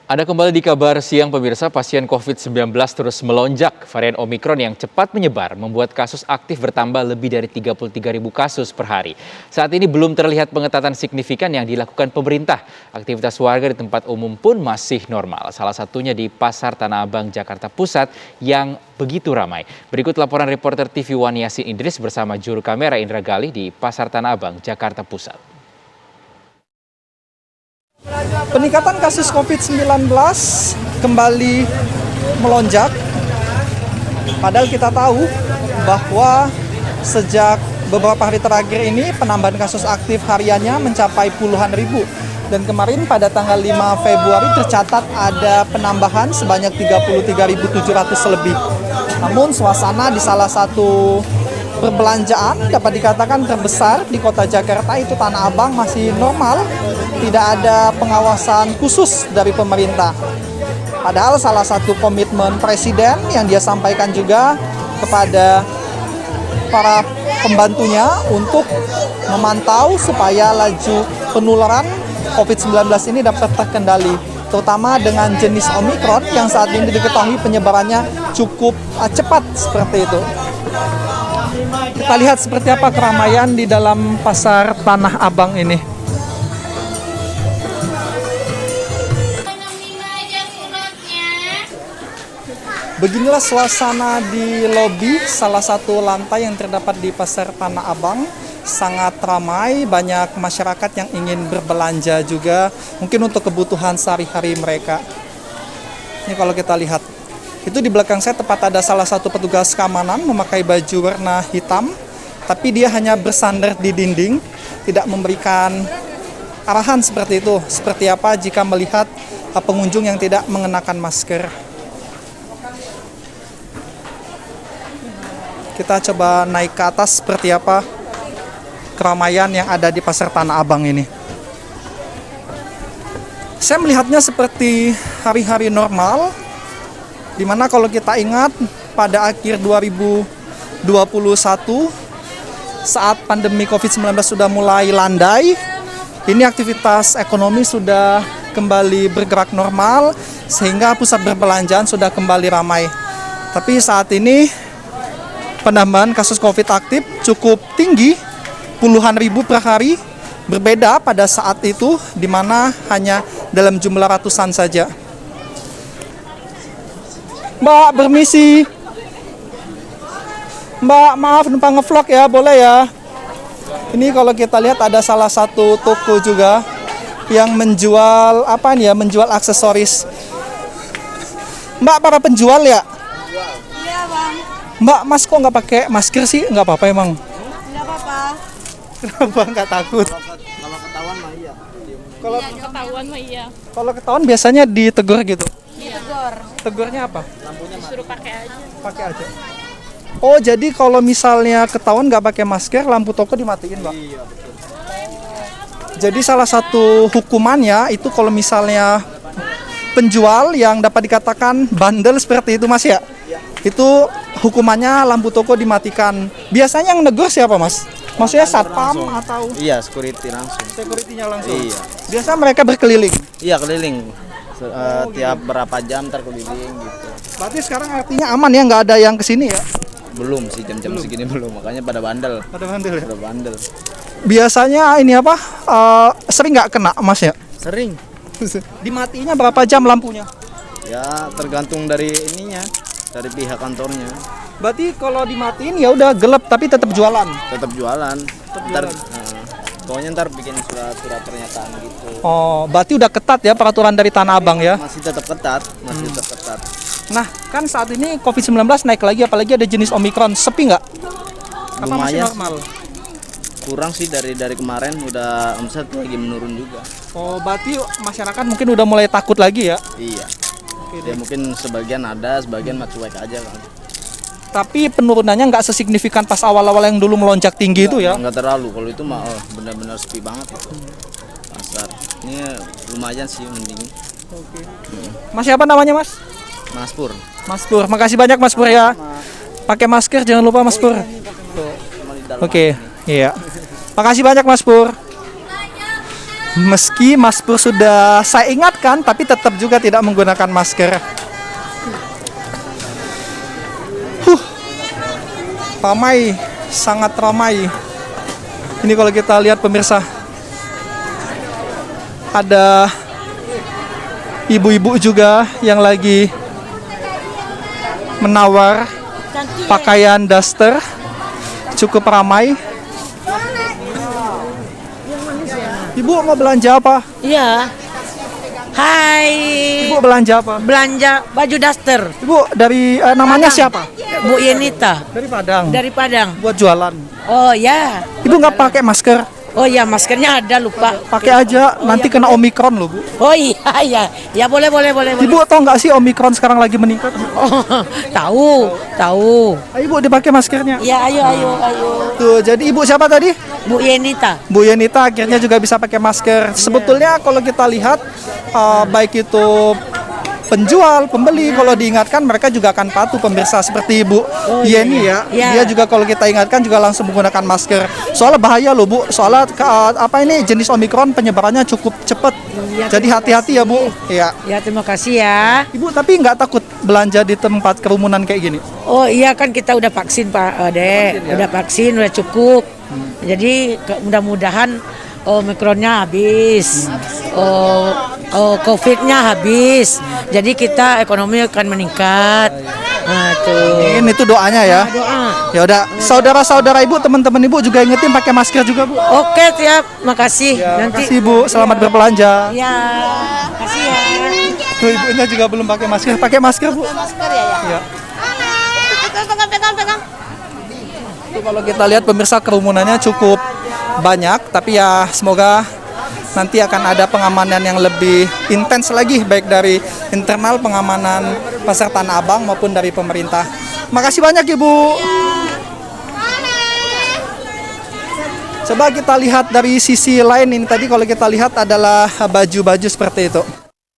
Anda kembali di Kabar Siang pemirsa, pasien COVID-19 terus melonjak. Varian Omikron yang cepat menyebar membuat kasus aktif bertambah lebih dari 33.000 kasus per hari. Saat ini belum terlihat pengetatan signifikan yang dilakukan pemerintah. Aktivitas warga di tempat umum pun masih normal. Salah satunya di Pasar Tanah Abang, Jakarta Pusat yang begitu ramai. Berikut laporan reporter TV One Yasin Idris bersama juru kamera Indra Galih di Pasar Tanah Abang, Jakarta Pusat. Peningkatan kasus COVID-19 kembali melonjak, padahal kita tahu bahwa sejak beberapa hari terakhir ini penambahan kasus aktif hariannya mencapai puluhan ribu. Dan kemarin pada tanggal 5 Februari tercatat ada penambahan sebanyak 33.700 lebih. Namun suasana di salah satu perbelanjaan dapat dikatakan terbesar di kota Jakarta, itu Tanah Abang, masih normal. Tidak ada pengawasan khusus dari pemerintah. Padahal salah satu komitmen Presiden yang dia sampaikan juga kepada para pembantunya untuk memantau supaya laju penularan COVID-19 ini dapat terkendali, terutama dengan jenis Omikron yang saat ini diketahui penyebarannya cukup cepat seperti itu. Kita lihat seperti apa keramaian di dalam Pasar Tanah Abang ini. Beginilah suasana di lobi salah satu lantai yang terdapat di Pasar Tanah Abang. Sangat ramai, banyak masyarakat yang ingin berbelanja juga, mungkin untuk kebutuhan sehari-hari mereka. Ini kalau kita lihat, itu di belakang saya tepat ada salah satu petugas keamanan memakai baju warna hitam, tapi dia hanya bersandar di dinding, tidak memberikan arahan seperti itu, seperti apa jika melihat pengunjung yang tidak mengenakan masker. Kita coba naik ke atas seperti apa keramaian yang ada di Pasar Tanah Abang ini. Saya melihatnya seperti hari-hari normal, dimana kalau kita ingat pada akhir 2021 saat pandemi COVID-19 sudah mulai landai, ini aktivitas ekonomi sudah kembali bergerak normal sehingga pusat perbelanjaan sudah kembali ramai. Tapi saat ini penambahan kasus COVID aktif cukup tinggi, puluhan ribu per hari, berbeda pada saat itu di mana hanya dalam jumlah ratusan saja. Mbak, permisi. Mbak, maaf numpang ngevlog ya, boleh ya? Ini kalau kita lihat ada salah satu toko juga yang menjual menjual aksesoris. Mbak, para penjual ya? Iya bang. Mbak, Mas kok nggak pakai masker sih? Nggak apa-apa emang? Nggak apa-apa. Kenapa nggak takut? Kalau ketahuan mah iya. Kalau Ketahuan mah iya. kalau ketahuan biasanya ditegur gitu. Ditegur. Tegurnya apa? Suruh pakai aja. Pakai aja. Oh, jadi kalau misalnya ketahuan nggak pakai masker, lampu toko dimatiin, Mbak? Iya, betul. Jadi salah satu hukumannya itu kalau misalnya penjual yang dapat dikatakan bandel seperti itu, Mas ya? Itu hukumannya lampu toko dimatikan. Biasanya yang negur siapa, Mas? Maksudnya satpam atau Iya, security langsung. security-nya langsung? Iya. Biasa mereka berkeliling. Iya, keliling. Tiap berapa jam terkeliling gitu. Berarti sekarang artinya aman ya, nggak ada yang kesini ya? Belum sih jam-jam segini belum, makanya pada bandel. Ada bandel ya? Pada bandel. Biasanya ini apa? Sering nggak kena, Mas ya? Sering. Dimatinya berapa jam lampunya? Ya, tergantung dari ininya, dari pihak kantornya. Berarti kalau dimatiin ya udah gelap tapi tetap jualan. Tetap jualan. Pokoknya ntar bikin surat pernyataan gitu. Oh, berarti udah ketat ya peraturan dari Tanah Abang ya? Masih tetap ketat, masih tetap ketat. Nah, kan saat ini COVID-19 naik lagi, apalagi ada jenis Omikron. Sepi nggak? Apa masih Lumayan. normal? Kurang sih dari kemarin, udah omset lagi menurun juga. Oh, berarti masyarakat mungkin udah mulai takut lagi ya? Iya. Ya mungkin sebagian ada, sebagian mah cuek aja kan. Tapi penurunannya nggak sesignifikan pas awal-awal yang dulu melonjak tinggi itu ya? Enggak terlalu, kalau itu mah benar-benar sepi banget itu. Pasar. Ini lumayan sih mending. Oke. Mas siapa namanya, Mas? Mas Pur. Mas Pur. Makasih banyak Mas Pur ya. Pakai masker jangan lupa Mas Pur. Oke, iya. Makasih banyak Mas Pur. Meski Mas Pur sudah saya ingatkan, tapi tetap juga tidak menggunakan masker. Ramai, sangat ramai. Ini kalau kita lihat pemirsa, ada ibu-ibu juga yang lagi menawar pakaian daster, cukup ramai. Ibu mau belanja apa? Iya. Hai. Ibu belanja apa? Belanja baju daster. Ibu dari namanya siapa? Bu Yenita Dari Padang. dari Padang. Buat jualan. Oh ya. Ibu nggak pakai masker? Oh ya, maskernya ada, lupa. Pakai aja, nanti kena Omikron loh, Bu. Oh iya ya. Ya boleh. Ibu tahu nggak sih Omikron sekarang lagi meningkat? Oh, tahu. Ayo Ibu dipakai maskernya. Ya ayo. Tuh, jadi Ibu siapa tadi? Bu Yenita. Bu Yenita akhirnya juga bisa pakai masker. Sebetulnya kalau kita lihat baik itu penjual, pembeli, kalau diingatkan mereka juga akan patuh pemirsa, seperti Ibu Yeni ya. Iya. Dia juga kalau kita ingatkan juga langsung menggunakan masker. Soalnya bahaya loh Bu. Soalnya ini jenis Omikron penyebarannya cukup cepat. Iya, Jadi hati-hati ya Bu. Iya. Ya terima kasih ya. Ibu tapi nggak takut belanja di tempat kerumunan kayak gini? Oh iya kan kita udah vaksin Pak Dek. Udah vaksin, udah cukup. Jadi mudah-mudahan Omikronnya habis, Covid-nya habis, jadi kita ekonomi akan meningkat. Nah, tuh. Ini tuh doanya ya. Doa. Ya udah, saudara-saudara Ibu, teman-teman Ibu juga ingetin pakai masker juga Bu. Oke, siap. Makasih. Terima kasih Bu, selamat berbelanja. Ya, makasih ya. Tuh ibunya juga belum pakai masker. Pakai masker Bu. Masker ya? Iya. Pegang. Tuh, kalau kita lihat pemirsa kerumunannya cukup banyak, tapi ya semoga nanti akan ada pengamanan yang lebih intens lagi, baik dari internal pengamanan Pasar Tanah Abang maupun dari pemerintah. Makasih banyak Ibu. Coba kita lihat dari sisi lain, ini tadi kalau kita lihat adalah baju-baju seperti itu.